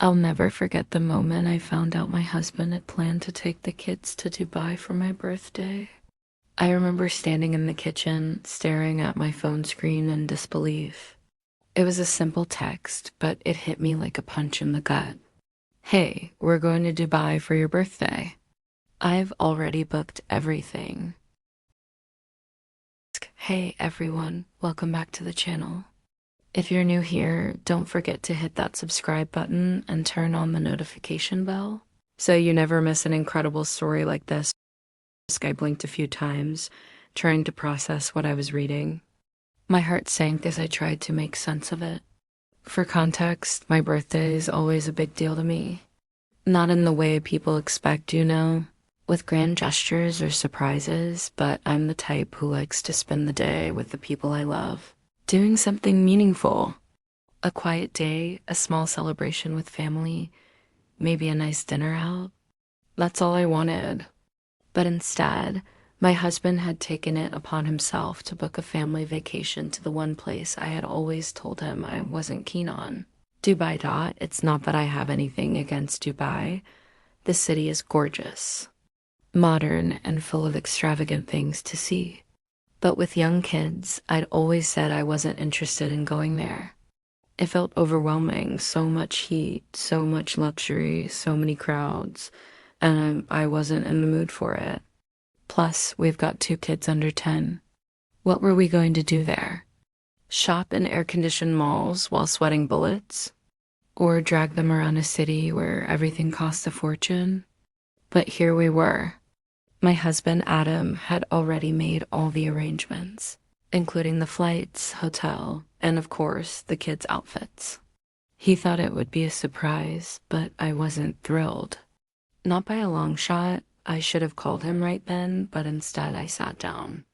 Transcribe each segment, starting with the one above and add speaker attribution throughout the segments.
Speaker 1: I'll never forget the moment I found out my husband had planned to take the kids to Dubai for my birthday. I remember standing in the kitchen, staring at my phone screen in disbelief. It was a simple text, but it hit me like a punch in the gut. Hey, we're going to Dubai for your birthday. I've already booked everything. Hey everyone, welcome back to the channel. If you're new here, don't forget to hit that subscribe button and turn on the notification bell so you never miss an incredible story like this. I blinked a few times, trying to process what I was reading. My heart sank as I tried to make sense of it. For context, my birthday is always a big deal to me. Not in the way people expect, with grand gestures or surprises, but I'm the type who likes to spend the day with the people I love, doing something meaningful. A quiet day, a small celebration with family, maybe a nice dinner out. That's all I wanted. But instead, my husband had taken it upon himself to book a family vacation to the one place I had always told him I wasn't keen on. Dubai. It's not that I have anything against Dubai. The city is gorgeous, modern, and full of extravagant things to see. But with young kids, I'd always said I wasn't interested in going there. It felt overwhelming, so much heat, so much luxury, so many crowds, and I wasn't in the mood for it. Plus, we've got 2 kids under 10. What were we going to do there? Shop in air-conditioned malls while sweating bullets? Or drag them around a city where everything costs a fortune? But here we were. My husband, Adam, had already made all the arrangements, including the flights, hotel, and of course, the kids' outfits. He thought it would be a surprise, but I wasn't thrilled. Not by a long shot. I should have called him right then, but instead I sat down.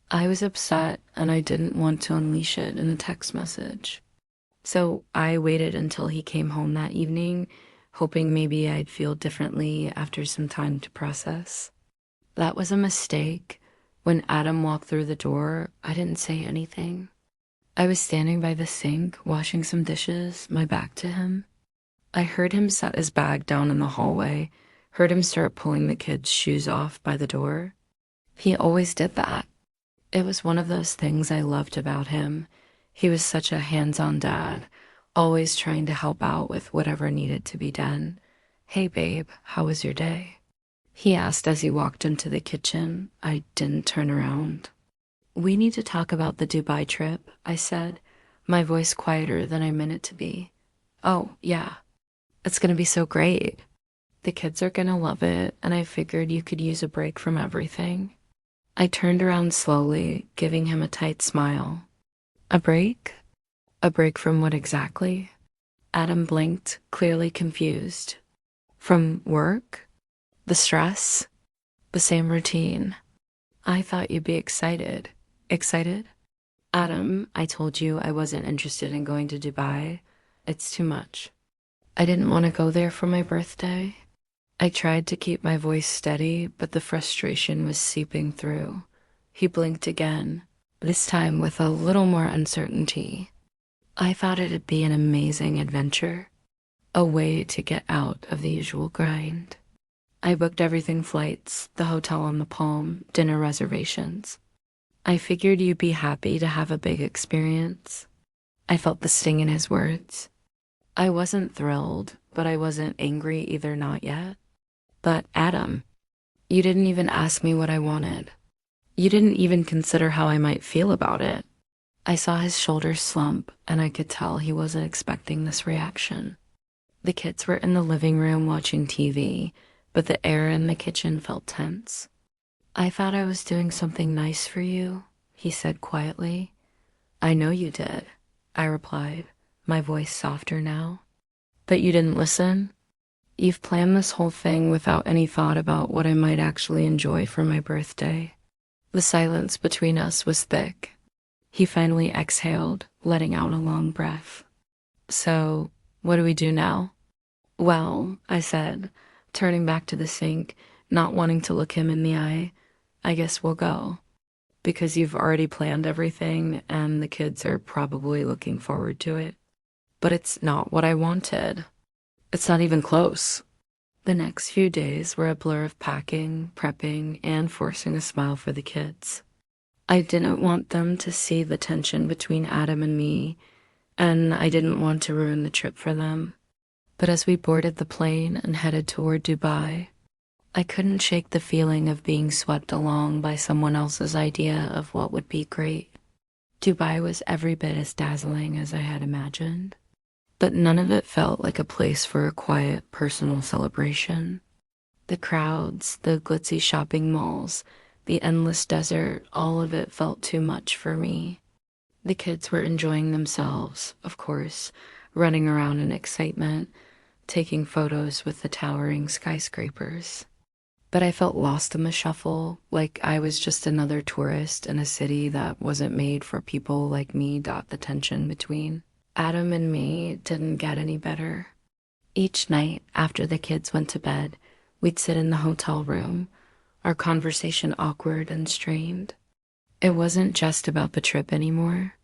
Speaker 1: I was upset, and I didn't want to unleash it in a text message. So I waited until he came home that evening, hoping maybe I'd feel differently after some time to process. That was a mistake. When Adam walked through the door, I didn't say anything. I was standing by the sink, washing some dishes, my back to him. I heard him set his bag down in the hallway, heard him start pulling the kids' shoes off by the door. He always did that. It was one of those things I loved about him. He was such a hands-on dad, always trying to help out with whatever needed to be done. Hey babe, how was your day? He asked as he walked into the kitchen. I didn't turn around. We need to talk about the Dubai trip, I said, my voice quieter than I meant it to be. Oh, yeah. It's gonna be so great. The kids are gonna love it, and I figured you could use a break from everything. I turned around slowly, giving him a tight smile. A break? A break from what exactly? Adam blinked, clearly confused. From work? The stress? The same routine? I thought you'd be excited. Excited? Adam, I told you I wasn't interested in going to Dubai. It's too much. I didn't want to go there for my birthday. I tried to keep my voice steady, but the frustration was seeping through. He blinked again, this time with a little more uncertainty. I thought it'd be an amazing adventure, a way to get out of the usual grind. I booked everything: flights, the hotel on the Palm, dinner reservations. I figured you'd be happy to have a big experience. I felt the sting in his words. I wasn't thrilled, but I wasn't angry either, not yet. But Adam, you didn't even ask me what I wanted. You didn't even consider how I might feel about it. I saw his shoulders slump, and I could tell he wasn't expecting this reaction. The kids were in the living room watching TV, but the air in the kitchen felt tense. I thought I was doing something nice for you, he said quietly. I know you did, I replied, my voice softer now. But you didn't listen? You've planned this whole thing without any thought about what I might actually enjoy for my birthday. The silence between us was thick. He finally exhaled, letting out a long breath. So, what do we do now? Well, I said, turning back to the sink, not wanting to look him in the eye, I guess we'll go. Because you've already planned everything, and the kids are probably looking forward to it. But it's not what I wanted. It's not even close. The next few days were a blur of packing, prepping, and forcing a smile for the kids. I didn't want them to see the tension between Adam and me, and I didn't want to ruin the trip for them. But as we boarded the plane and headed toward Dubai, I couldn't shake the feeling of being swept along by someone else's idea of what would be great. Dubai was every bit as dazzling as I had imagined, but none of it felt like a place for a quiet, personal celebration. The crowds, the glitzy shopping malls, the endless desert, all of it felt too much for me. The kids were enjoying themselves, of course, running around in excitement, taking photos with the towering skyscrapers. But I felt lost in the shuffle, like I was just another tourist in a city that wasn't made for people like me. The tension between Adam and me didn't get any better. Each night after the kids went to bed, we'd sit in the hotel room, our conversation awkward and strained. It wasn't just about the trip anymore.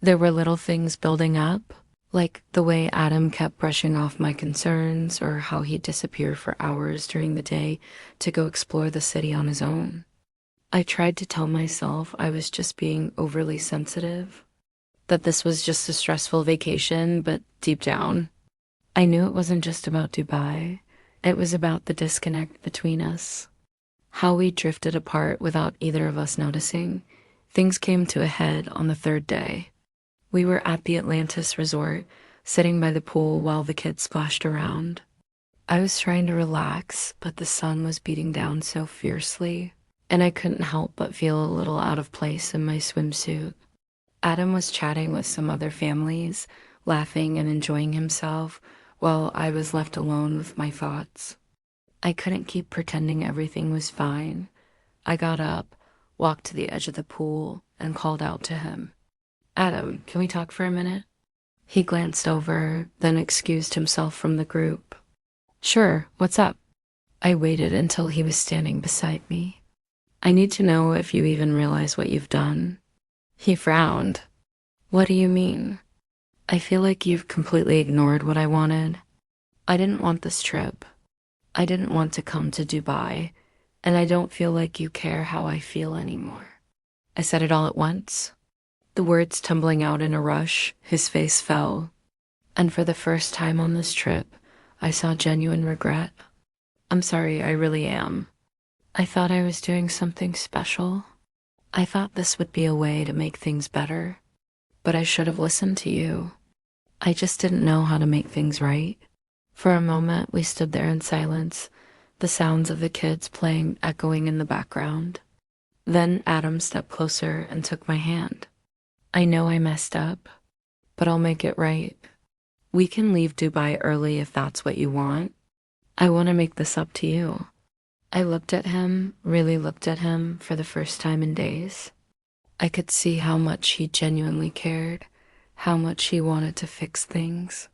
Speaker 1: There were little things building up, like the way Adam kept brushing off my concerns or how he'd disappear for hours during the day to go explore the city on his own. I tried to tell myself I was just being overly sensitive, that this was just a stressful vacation, but deep down, I knew it wasn't just about Dubai. It was about the disconnect between us. How we drifted apart without either of us noticing. Things came to a head on the third day. We were at the Atlantis resort, sitting by the pool while the kids splashed around. I was trying to relax, but the sun was beating down so fiercely, and I couldn't help but feel a little out of place in my swimsuit. Adam was chatting with some other families, laughing and enjoying himself, while I was left alone with my thoughts. I couldn't keep pretending everything was fine. I got up, walked to the edge of the pool, and called out to him. Adam, can we talk for a minute? He glanced over, then excused himself from the group. Sure, what's up? I waited until he was standing beside me. I need to know if you even realize what you've done. He frowned. What do you mean? I feel like you've completely ignored what I wanted. I didn't want this trip. I didn't want to come to Dubai, and I don't feel like you care how I feel anymore. I said it all at once. The words tumbling out in a rush, his face fell. And for the first time on this trip, I saw genuine regret. I'm sorry, I really am. I thought I was doing something special. I thought this would be a way to make things better. But I should have listened to you. I just didn't know how to make things right. For a moment, we stood there in silence, the sounds of the kids playing echoing in the background. Then Adam stepped closer and took my hand. I know I messed up, but I'll make it right. We can leave Dubai early if that's what you want. I want to make this up to you. I looked at him, really looked at him for the first time in days. I could see how much he genuinely cared, how much he wanted to fix things.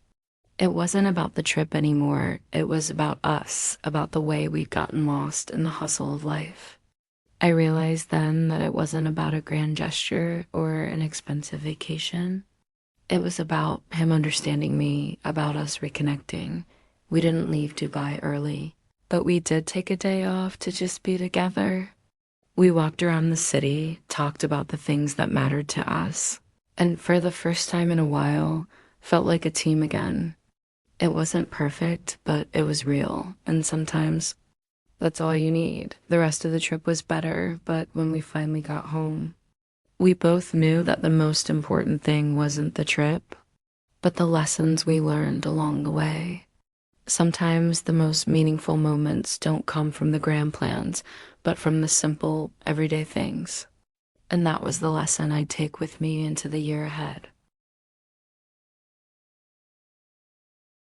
Speaker 1: It wasn't about the trip anymore. It was about us, about the way we'd gotten lost in the hustle of life. I realized then that it wasn't about a grand gesture or an expensive vacation. It was about him understanding me, about us reconnecting. We didn't leave Dubai early, but we did take a day off to just be together. We walked around the city, talked about the things that mattered to us, and for the first time in a while, felt like a team again. It wasn't perfect, but it was real, and sometimes that's all you need. The rest of the trip was better, but when we finally got home, we both knew that the most important thing wasn't the trip, but the lessons we learned along the way. Sometimes the most meaningful moments don't come from the grand plans, but from the simple, everyday things. And that was the lesson I'd take with me into the year ahead.